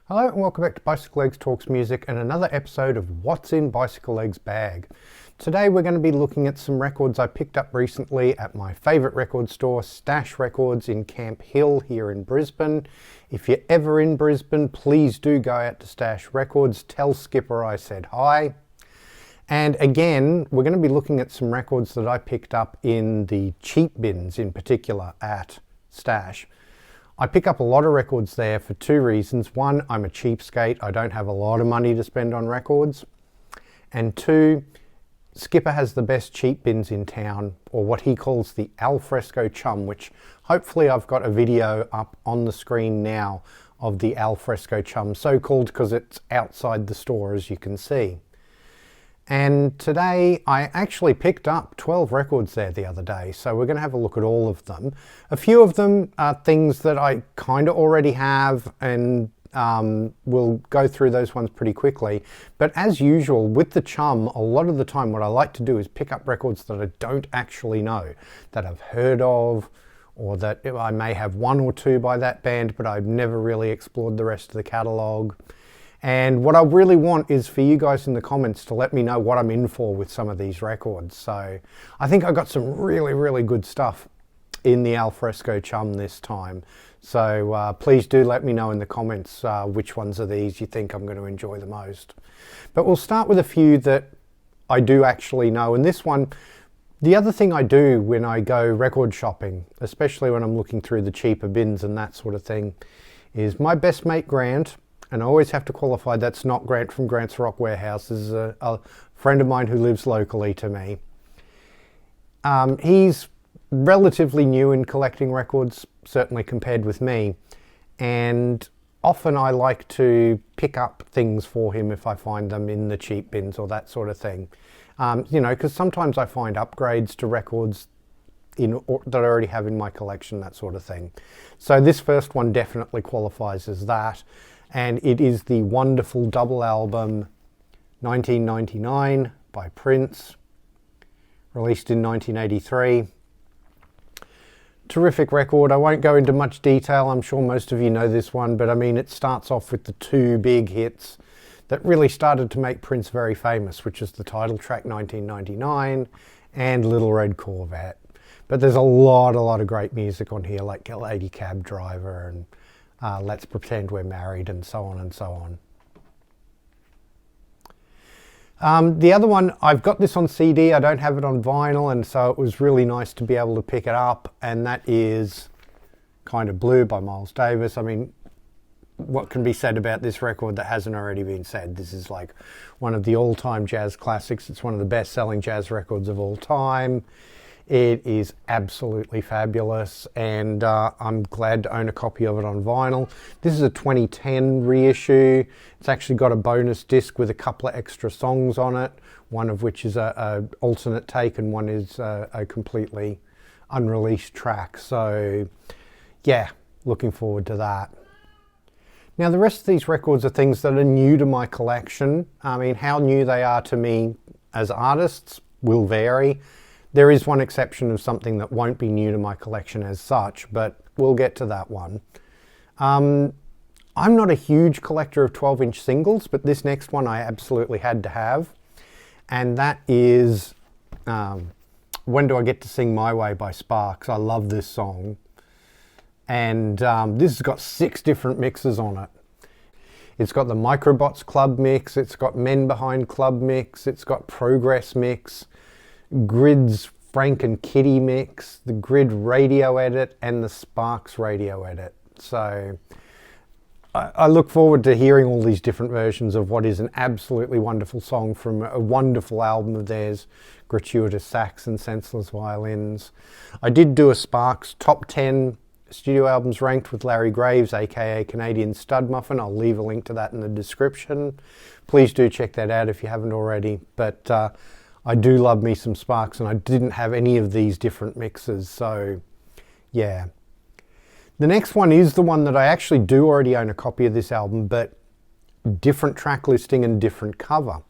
Hello and welcome back to Bicyclelegs Talks Music and another episode of What's in Bicyclelegs' Bag. Today we're going to be looking at some records I picked up recently at my favourite record store, Stash Records in Camp Hill here in Brisbane. If you're ever in Brisbane, please do go out to Stash Records, tell Skipper I said hi. And again, we're going to be looking at some records that I picked up in the cheap bins in particular at Stash. I pick up a lot of records there for two reasons. One, I'm a cheapskate. I don't have a lot of money to spend on records. And two, Skipper has the best cheap bins in town, or what he calls the alfresco chum, which hopefully I've got a video up on the screen now of the alfresco chum, so called because it's outside the store, as you can see. And today I actually picked up 12 records there the other day, so we're going to have a look at all of them. A few of them are things that I kind of already have, and we'll go through those ones pretty quickly. But as usual with the chum, a lot of the time what I like to do is pick up records that I don't actually know, that I've heard of, or that I may have one or two by that band, but I've never really explored the rest of the catalogue. And what I really want is for you guys in the comments to let me know what I'm in for with some of these records. So I think I got some really good stuff in the alfresco chum this time. So please do let me know in the comments which ones of these you think I'm going to enjoy the most. But we'll start with a few that I do actually know. And this one, the other thing I do when I go record shopping, especially when I'm looking through the cheaper bins and that sort of thing, is my best mate Grant. And I always have to qualify that's not Grant from Grant's Rock Warehouse. This is a friend of mine who lives locally to me. He's relatively new in collecting records, certainly compared with me. And often I like to pick up things for him if I find them in the cheap bins or that sort of thing. You know, because sometimes I find upgrades to records that I already have in my collection, that sort of thing. So this first one definitely qualifies as that. And it is the wonderful double album 1999 by Prince, released in 1983. Terrific record. I won't go into much detail. I'm sure most of you know this one, but I mean, it starts off with the two big hits that really started to make Prince very famous, which is the title track 1999 and Little Red Corvette. But there's a lot of great music on here, like Lady Cab Driver and Let's Pretend We're Married and so on and so on. The other one, I've got this on CD, I don't have it on vinyl, and so it was really nice to be able to pick it up, and that is Kind of Blue by Miles Davis. I mean, what can be said about this record that hasn't already been said? This is like one of the all-time jazz classics. It's one of the best-selling jazz records of all time. It is absolutely fabulous, and I'm glad to own a copy of it on vinyl. This is a 2010 reissue. It's actually got a bonus disc with a couple of extra songs on it, one of which is a alternate take and one is a completely unreleased track. So yeah, looking forward to that. Now the rest of these records are things that are new to my collection. I mean, how new they are to me as artists will vary. There is one exception of something that won't be new to my collection as such, but we'll get to that one. I'm not a huge collector of 12-inch singles, but this next one I absolutely had to have. And that is When Do I Get to Sing My Way by Sparks. I love this song. And this has got 6 different mixes on it. It's got the Microbots Club mix, it's got Men Behind Club mix, it's got Progress mix, Grid's Frank and Kitty mix, the Grid radio edit, and the Sparks radio edit. So I look forward to hearing all these different versions of what is an absolutely wonderful song from a wonderful album of theirs, Gratuitous Sax and Senseless Violins. I did do a Sparks top 10 studio albums ranked with Larry Graves, aka Canadian Stud Muffin. I'll leave a link to that in the description. Please do check that out if you haven't already. But I do love me some Sparks, and I didn't have any of these different mixes, so yeah. The next one is the one that I actually do already own a copy of this album, but different track listing and different cover.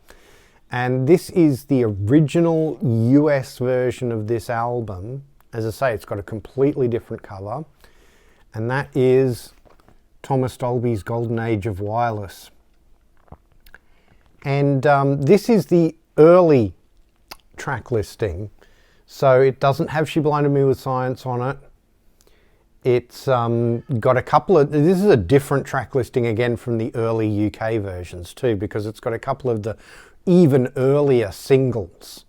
And this is the original US version of this album. As I say, it's got a completely different cover, and that is Thomas Dolby's Golden Age of Wireless. And this is the early track listing. So it doesn't have She Blinded Me With Science on it. It's got a couple of, this is a different track listing again from the early UK versions too, because it's got a couple of the even earlier singles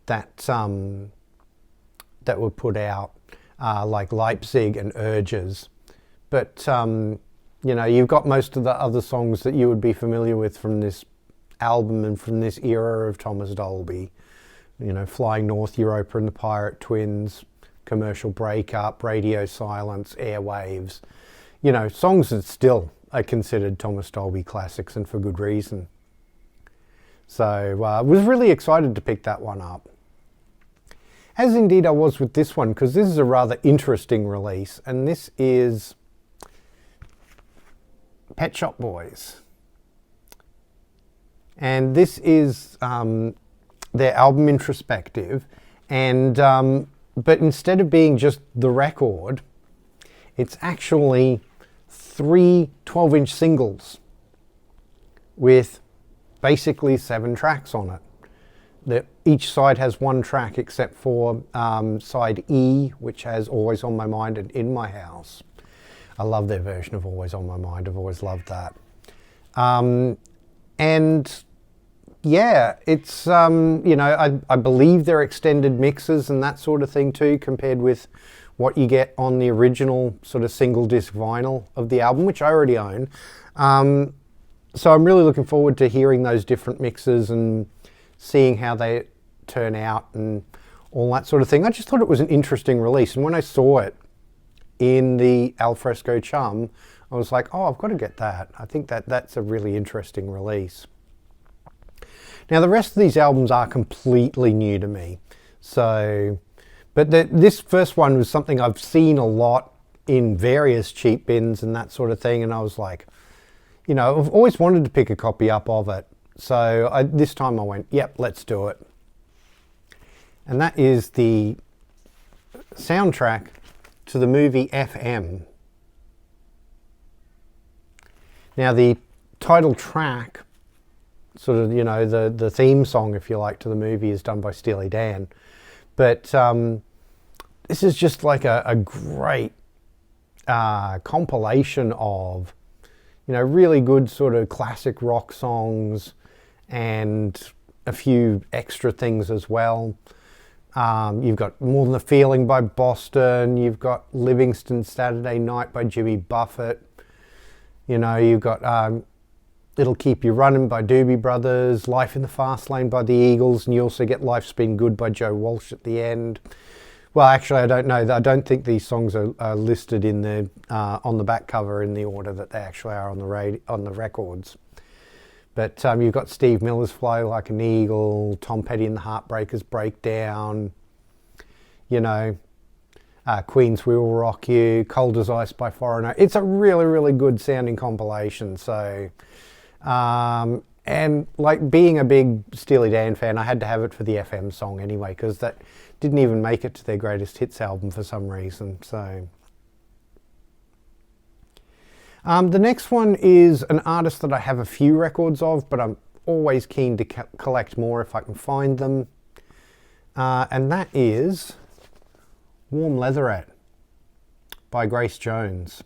that that were put out, like Leipzig and Urges. But you know, you've got most of the other songs that you would be familiar with from this album and from this era of Thomas Dolby. You know, Flying North, Europa and the Pirate Twins, Commercial Breakup, Radio Silence, Airwaves. You know, songs that still are considered Thomas Dolby classics, and for good reason. So I was really excited to pick that one up. As indeed I was with this one, because this is a rather interesting release, and this is Pet Shop Boys. And this is their album Introspective, and but instead of being just the record, it's actually 3 12-inch singles with basically 7 tracks on it. Each side has 1 track except for side E, which has Always On My Mind and In My House. I love their version of Always On My Mind. I've always loved that. And yeah, it's, you know, I believe they're extended mixes and that sort of thing too, compared with what you get on the original sort of single disc vinyl of the album, which I already own. So I'm really looking forward to hearing those different mixes and seeing how they turn out and all that sort of thing. I just thought it was an interesting release. And when I saw it in the Alfresco Chum, I was like, oh, I've got to get that. I think that's a really interesting release. Now, the rest of these albums are completely new to me. So, but this first one was something I've seen a lot in various cheap bins and that sort of thing. And I was like, you know, I've always wanted to pick a copy up of it. So this time I went, yep, let's do it. And that is the soundtrack to the movie FM. Now, the title track, sort of, you know, the theme song, if you like, to the movie is done by Steely Dan. But this is just like a great compilation of, you know, really good sort of classic rock songs and a few extra things as well. You've got More Than a Feeling by Boston. You've got Livingston Saturday Night by Jimmy Buffett. You know, you've got It'll Keep You Running by Doobie Brothers, Life in the Fast Lane by the Eagles, and you also get Life's Been Good by Joe Walsh at the end. Well, actually, I don't know. I don't think these songs are listed in the on the back cover in the order that they actually are on the records. But you've got Steve Miller's Fly Like an Eagle, Tom Petty and the Heartbreakers Breakdown, you know, Queen's We Will Rock You, Cold as Ice by Foreigner. It's a really, really good sounding compilation. So, and like being a big Steely Dan fan, I had to have it for the FM song anyway, because that didn't even make it to their greatest hits album for some reason. So. The next one is an artist that I have a few records of, but I'm always keen to collect more if I can find them. And that is Warm Leatherette by Grace Jones.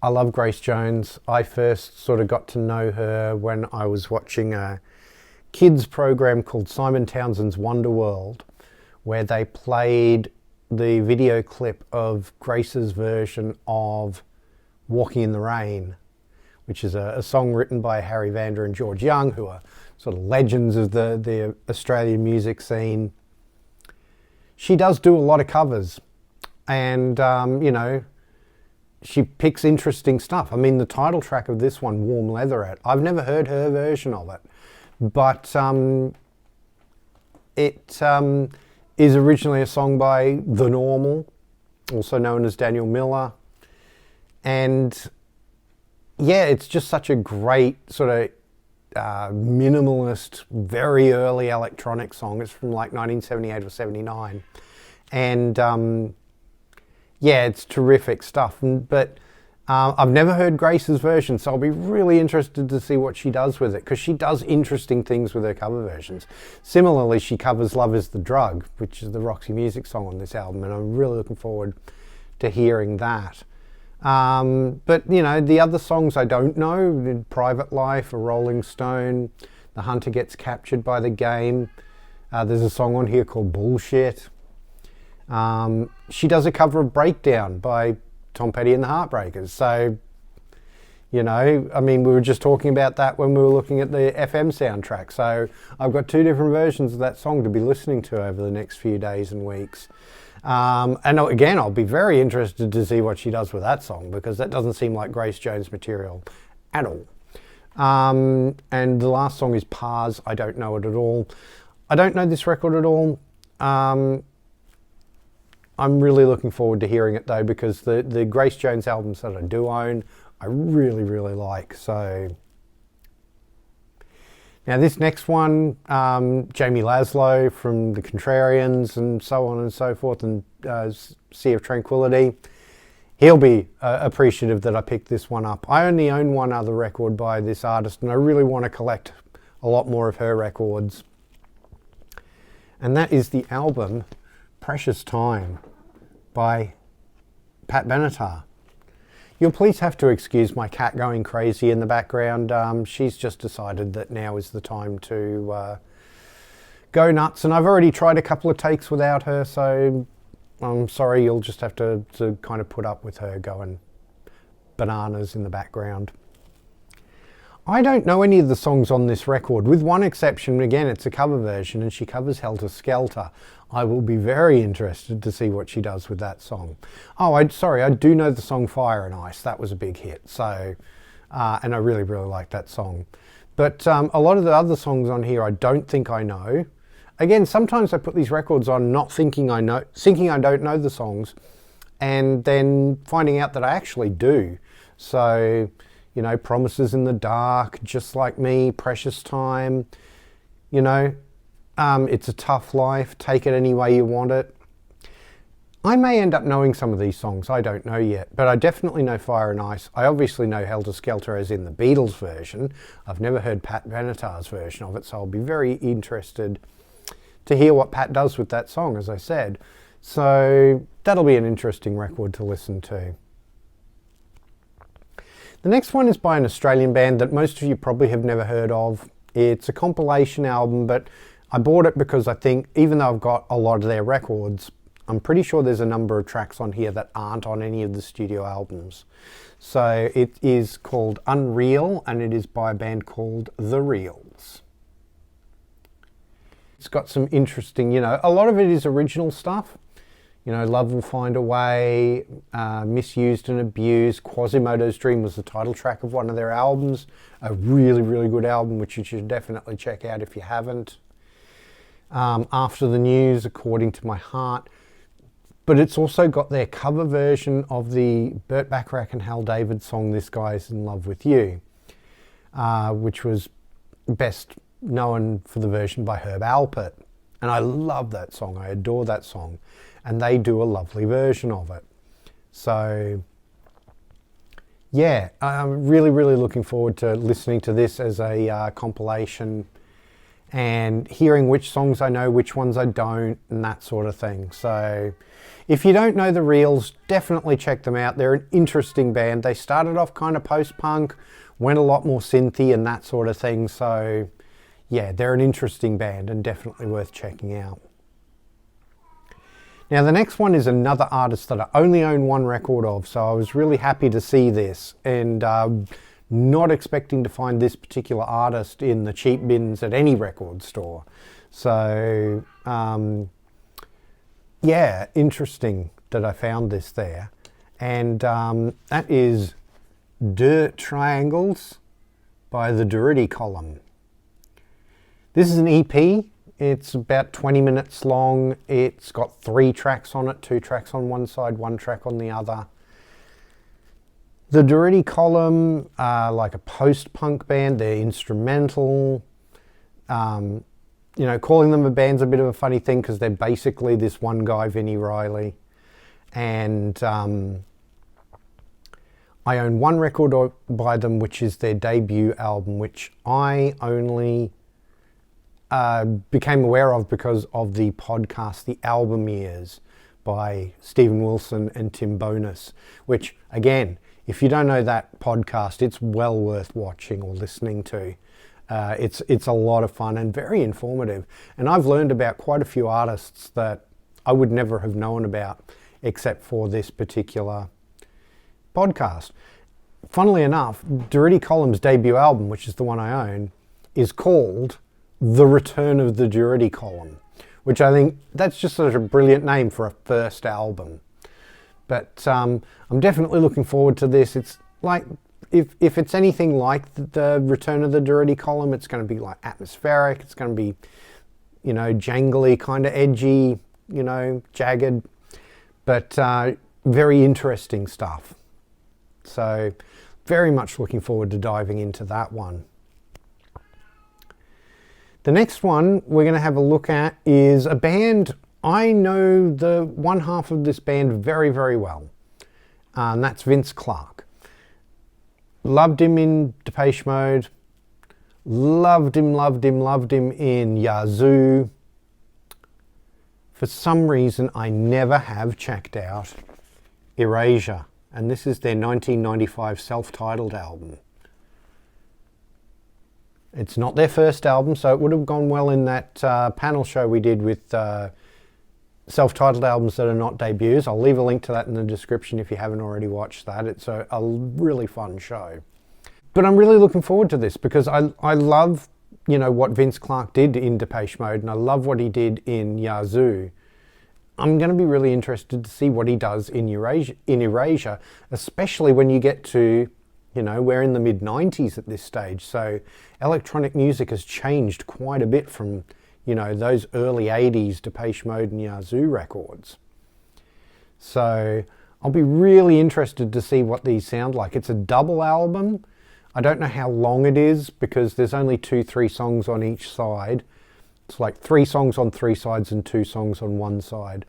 I love Grace Jones. I first sort of got to know her when I was watching a kids program called Simon Townsend's Wonder World, where they played the video clip of Grace's version of Walking in the Rain, which is a song written by Harry Vander and George Young, who are sort of legends of the Australian music scene. She does do a lot of covers, and you know, she picks interesting stuff. I mean, the title track of this one, Warm Leatherette, I've never heard her version of it, but it is originally a song by The Normal, also known as Daniel Miller. And yeah, it's just such a great sort of minimalist, very early electronic song. It's from like 1978 or 79. And yeah, it's terrific stuff. But I've never heard Grace's version, so I'll be really interested to see what she does with it, because she does interesting things with her cover versions. Similarly, she covers Love is the Drug, which is the Roxy Music song on this album, and I'm really looking forward to hearing that. But, you know, the other songs I don't know, Private Life, A Rolling Stone, The Hunter Gets Captured by the Game. There's a song on here called Bullshit. She does a cover of Breakdown by Tom Petty and the Heartbreakers. So, you know, I mean, we were just talking about that when we were looking at the FM soundtrack. So I've got two different versions of that song to be listening to over the next few days and weeks. And again, I'll be very interested to see what she does with that song, because that doesn't seem like Grace Jones material at all. And the last song is Pars. I don't know it at all. I don't know this record at all. I'm really looking forward to hearing it though, because the Grace Jones albums that I do own, I really, really like. So now this next one, Jamie Laszlo from The Contrarians and so on and so forth, and Sea of Tranquility. He'll be appreciative that I picked this one up. I only own one other record by this artist, and I really want to collect a lot more of her records. And that is the album Precious Time by Pat Benatar. You'll please have to excuse my cat going crazy in the background. She's just decided that now is the time to go nuts, and I've already tried a couple of takes without her, so I'm sorry, you'll just have to kind of put up with her going bananas in the background. I don't know any of the songs on this record, with one exception. Again, it's a cover version and she covers Helter Skelter. I will be very interested to see what she does with that song. Oh, I do know the song Fire and Ice. That was a big hit. So, and I really, really like that song. But a lot of the other songs on here I don't think I know. Again, sometimes I put these records on not thinking I know, thinking I don't know the songs, and then finding out that I actually do. So, you know, Promises in the Dark, Just Like Me, Precious Time, you know, It's a Tough Life, Take It Any Way You Want It. I may end up knowing some of these songs, I don't know yet, but I definitely know Fire and Ice. I obviously know Helter Skelter as in the Beatles version. I've never heard Pat Benatar's version of it, so I'll be very interested to hear what Pat does with that song, as I said. So that'll be an interesting record to listen to. The next one is by an Australian band that most of you probably have never heard of. It's a compilation album, but I bought it because I think, even though I've got a lot of their records, I'm pretty sure there's a number of tracks on here that aren't on any of the studio albums. So it is called Unreal, and it is by a band called The Reals. It's got some interesting, you know, a lot of it is original stuff. You know, Love Will Find a Way, Misused and Abused. Quasimodo's Dream was the title track of one of their albums. A really, really good album, which you should definitely check out if you haven't. After the News, According to My Heart. But it's also got their cover version of the Burt Bacharach and Hal David song, This Guy's in Love with You, which was best known for the version by Herb Alpert. And I love that song, I adore that song. And they do a lovely version of it. So yeah, I'm really, really looking forward to listening to this as a compilation and hearing which songs I know, which ones I don't, and that sort of thing. So if you don't know The Reals, definitely check them out. They're an interesting band. They started off kind of post-punk, went a lot more synthy and that sort of thing. So yeah, they're an interesting band and definitely worth checking out. Now the next one is another artist that I only own one record of, so I was really happy to see this, and not expecting to find this particular artist in the cheap bins at any record store. So yeah, interesting that I found this there. And that is Deux Triangles by the Durutti Column. This is an EP. It's about 20 minutes long. It's got 3 tracks on it, 2 tracks on one side, 1 track on the other. The Durutti Column, like a post-punk band, they're instrumental. You know, calling them a band's a bit of a funny thing because they're basically this one guy, Vinnie Riley. And I own one record by them, which is their debut album, which I only became aware of because of the podcast, The Album Years, by Stephen Wilson and Tim Bonus, which, again, if you don't know that podcast, it's well worth watching or listening to. It's a lot of fun and very informative. And I've learned about quite a few artists that I would never have known about except for this particular podcast. Funnily enough, Durutti Column's debut album, which is the one I own, is called The Return of the Durutti Column, which I think that's just such a brilliant name for a first album. But I'm definitely looking forward to this. It's like, if it's anything like the Return of the Durutti Column, it's going to be like atmospheric, it's going to be, you know, jangly, kind of edgy, you know, jagged, but very interesting stuff. So very much looking forward to diving into that one. The next one we're going to have a look at is a band. I know the one half of this band very, very well, and that's Vince Clarke. Loved him in Depeche Mode, loved him in Yazoo. For some reason, I never have checked out Erasure, and this is their 1995 self-titled album. It's not their first album, so it would have gone well in that panel show we did with self-titled albums that are not debuts. I'll leave a link to that in the description if you haven't already watched that. It's a really fun show. But I'm really looking forward to this because I love, you know, what Vince Clarke did in Depeche Mode, and I love what he did in Yazoo. I'm going to be really interested to see what he does in Erasure, especially when you get to, you know, we're in the mid-90s at this stage, so electronic music has changed quite a bit from, you know, those early 80s Depeche Mode and Yazoo records. So I'll be really interested to see what these sound like. It's a double album. I don't know how long it is because there's only 2-3 songs on each side. It's like 3 songs on 3 sides and 2 songs on one side.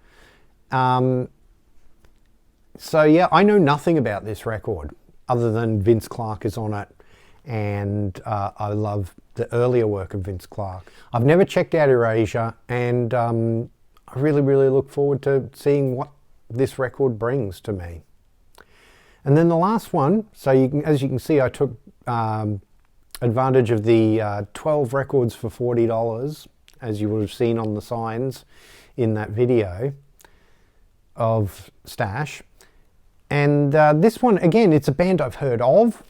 So yeah, I know nothing about this record other than Vince Clarke is on it, and I love the earlier work of Vince Clarke. I've never checked out Erasure, and I really, really look forward to seeing what this record brings to me. And then the last one, so as you can see, I took advantage of the 12 records for $40, as you would have seen on the signs in that video of Stash. And this one, again, it's a band I've heard of.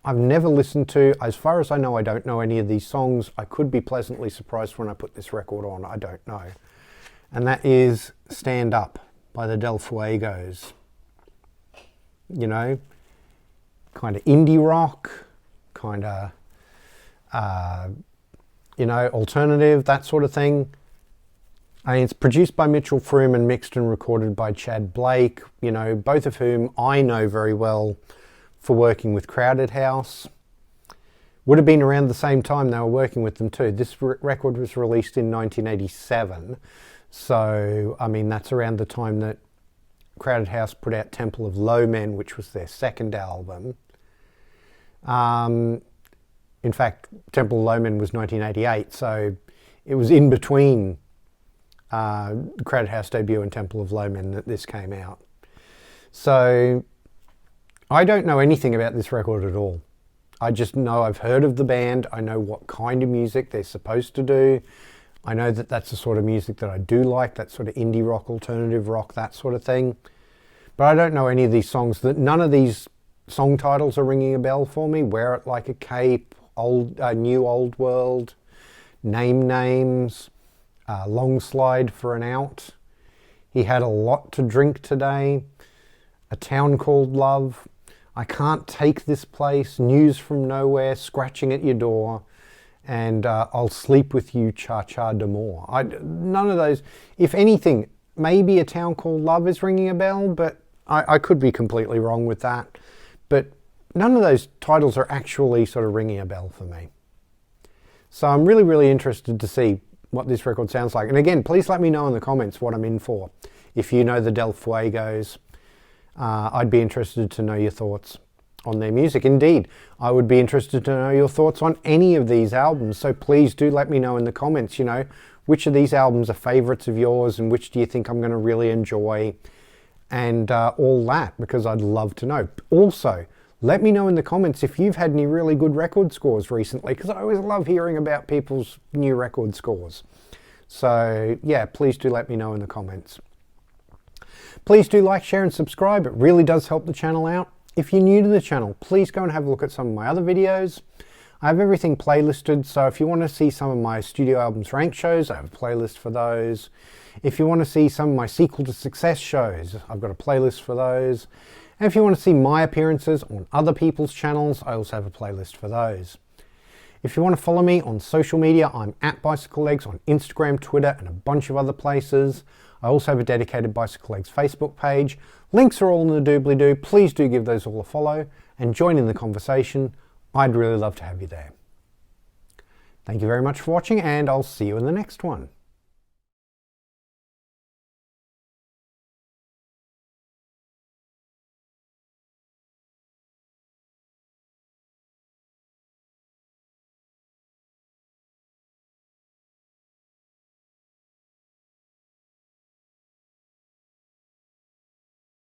I've never listened to. As far as I know, I don't know any of these songs. I could be pleasantly surprised when I put this record on. I don't know. And that is Stand Up by the Del Fuegos. You know, kind of indie rock, kind of, you know, alternative, that sort of thing. I mean, it's produced by Mitchell Froom and mixed and recorded by Chad Blake, you know, both of whom I know very well for working with Crowded House. Would have been around the same time they were working with them too. This record was released in 1987. So, I mean, that's around the time that Crowded House put out Temple of Low Men, which was their second album. In fact, Temple of Low Men was 1988, so it was in between Crowded House debut and Temple of Low Men that this came out. So I don't know anything about this record at all. I just know I've heard of the band. I know what kind of music they're supposed to do. I know that that's the sort of music that I do like, that sort of indie rock, alternative rock, that sort of thing. But I don't know any of these songs. None of these song titles are ringing a bell for me. Wear It Like a Cape, New Old World, Name Names, Long Slide for an Out. He Had a Lot to Drink Today, A Town Called Love, I Can't Take This Place, News from Nowhere, Scratching at Your Door, and I'll Sleep With You, Cha Cha D'Amour. None of those, if anything, maybe A Town Called Love is ringing a bell, but I could be completely wrong with that. But none of those titles are actually sort of ringing a bell for me. So I'm really, really interested to see what this record sounds like. And again, please let me know in the comments what I'm in for. If you know the Del Fuegos, I'd be interested to know your thoughts on their music. Indeed, I would be interested to know your thoughts on any of these albums. So please do let me know in the comments, you know, which of these albums are favorites of yours and which do you think I'm going to really enjoy, and all that, because I'd love to know. Also, let me know in the comments if you've had any really good record scores recently, because I always love hearing about people's new record scores. So yeah, please do let me know in the comments. Please do like, share and subscribe. It really does help the channel out. If you're new to the channel, please go and have a look at some of my other videos. I have everything playlisted, so if you want to see some of my studio albums ranked shows, I have a playlist for those. If you want to see some of my sequel to success shows, I've got a playlist for those. And if you want to see my appearances on other people's channels, I also have a playlist for those. If you want to follow me on social media, I'm at bicyclelegs on Instagram, Twitter, and a bunch of other places. I also have a dedicated Bicyclelegs Facebook page. Links are all in the doobly-doo. Please do give those all a follow and join in the conversation. I'd really love to have you there. Thank you very much for watching, and I'll see you in the next one.